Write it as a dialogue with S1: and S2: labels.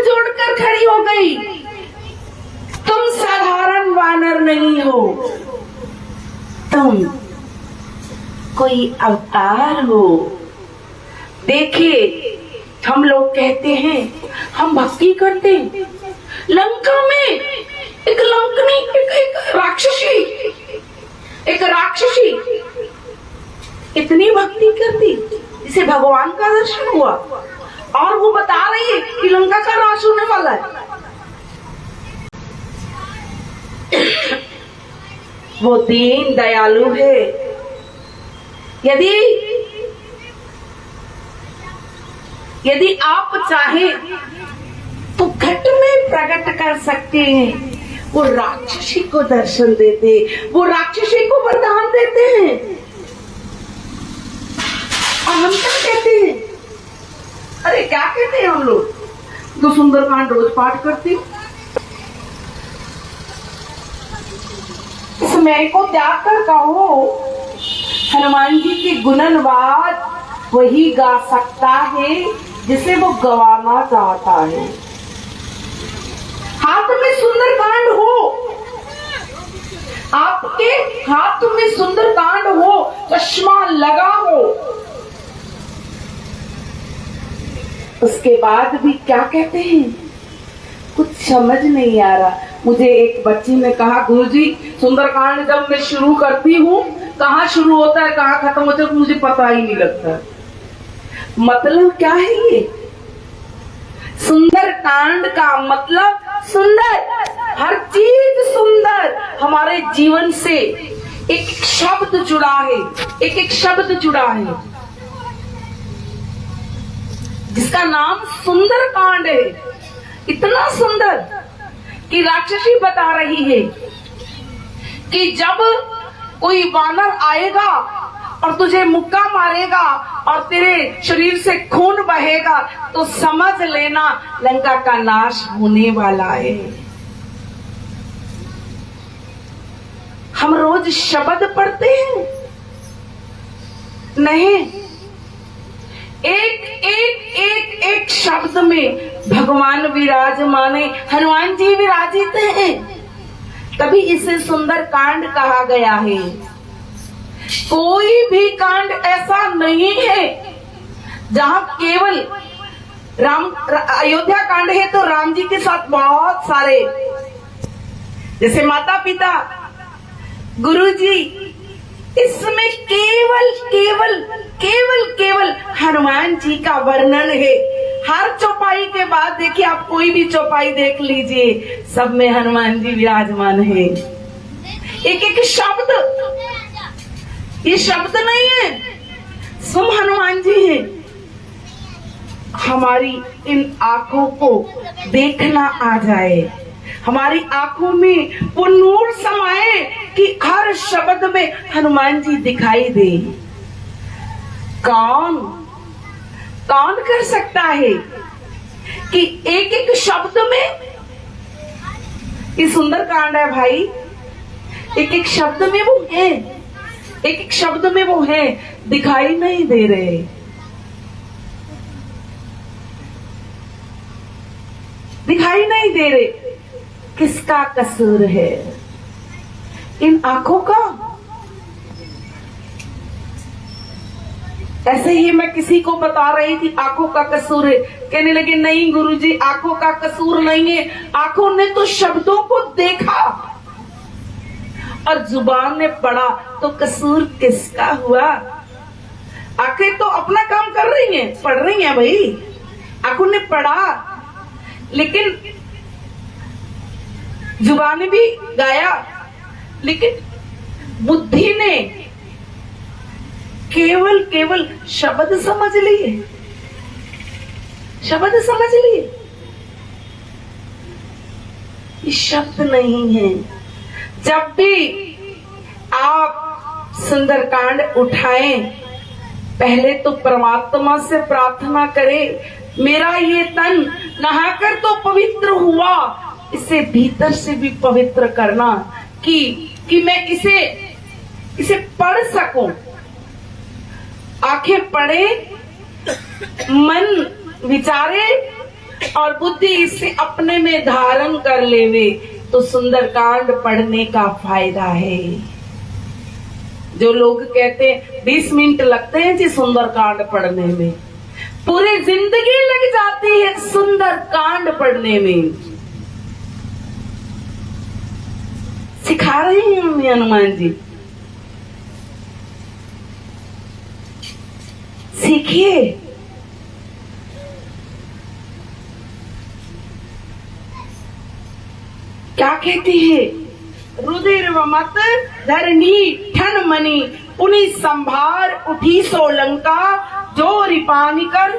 S1: जोड़कर खड़ी हो गई, तुम साधारण वानर नहीं हो, तुम कोई अवतार हो। देखिए, हम लोग कहते हैं हम भक्ति करते हैं। लंका में एक लंकनी, एक राक्षसी इतनी भक्ति करती जिसे भगवान का दर्शन हुआ, और वो बता रही है कि लंका का नाश होने वाला है। वो दीन दयालु है। यदि आप चाहे तो घट में प्रकट कर सकते हैं। वो राक्षसी को दर्शन देते, वो राक्षसी को वरदान देते हैं। और हम क्या कहते हैं? अरे क्या कहते हैं हम लोग? तो सुंदरकांड रोज पाठ करती हूँ, समय को त्याग कर कहो। हनुमान जी के गुणनवाद वही गा सकता है जिसे वो गवाना चाहता है। हाथ में सुंदरकांड हो, आपके हाथ में सुंदरकांड हो, चश्मा लगा हो, उसके बाद भी क्या कहते हैं? कुछ समझ नहीं आ रहा। मुझे एक बच्ची ने कहा, गुरुजी सुंदरकांड जब मैं शुरू करती हूँ, कहाँ शुरू होता है कहाँ खत्म होता है मुझे पता ही नहीं लगता। मतलब क्या है ये? सुंदरकांड का मतलब सुंदर, हर चीज सुंदर। हमारे जीवन से एक शब्द जुड़ा है, एक शब्द जुड़ा है जिसका नाम सुंदरकांड है। इतना सुंदर कि राक्षसी बता रही है कि जब कोई वानर आएगा और तुझे मुक्का मारेगा और तेरे शरीर से खून बहेगा तो समझ लेना लंका का नाश होने वाला है। हम रोज शब्द पढ़ते हैं नहीं, एक शब्द में भगवान विराजमान है, हनुमान जी विराजित हैं, तभी इसे सुंदर कांड कहा गया है। कोई भी कांड ऐसा नहीं है जहां केवल अयोध्या कांड है तो राम जी के साथ बहुत सारे, जैसे माता पिता, गुरु जी, इसमें केवल केवल केवल केवल हनुमान जी का वर्णन है। हर चौपाई के बाद देखिए, आप कोई भी चौपाई देख लीजिए, सब में हनुमान जी विराजमान है। एक शब्द, ये शब्द नहीं है, सब हनुमान जी हैं। हमारी इन आंखों को देखना आ जाए, हमारी आंखों में वो नूर समाए कि हर शब्द में हनुमान जी दिखाई दे। कौन कर सकता है कि एक शब्द में, ये सुंदर कांड है भाई, एक शब्द में वो है, एक शब्द में वो है, दिखाई नहीं दे रहे। दिखाई नहीं दे रहे। किसका कसूर है? इन आंखों का। ऐसे ही मैं किसी को बता रही थी आंखों का कसूर है, कहने लगे नहीं गुरुजी आंखों का कसूर नहीं है, आंखों ने तो शब्दों को देखा और जुबान ने पढ़ा, तो कसूर किसका हुआ? आंखें तो अपना काम कर रही हैं, पढ़ रही हैं भाई, आंखों ने पढ़ा, लेकिन जुबान ने भी गाया, लेकिन बुद्धि ने केवल शब्द समझ लिए, शब्द समझ लिए। ये शब्द नहीं है। जब भी आप सुंदरकांड उठाएं, पहले तो परमात्मा से प्रार्थना करें, मेरा ये तन नहाकर तो पवित्र हुआ, इसे भीतर से भी पवित्र करना कि मैं इसे पढ़ सकूं। आंखें पढ़े, मन विचारे और बुद्धि इससे अपने में धारण कर लेवे तो सुंदरकांड पढ़ने का फायदा है। जो लोग कहते हैं 20 मिनट लगते हैं जी सुंदरकांड पढ़ने में, पूरी जिंदगी लग जाती है सुंदरकांड पढ़ने में। सिखा रही हैं हमें हनुमान जी, सीखिए। क्या कहती है? रुधिर व मत धरणी ठन मनी पुनि संभार उठी सोलंका जो रिपानी कर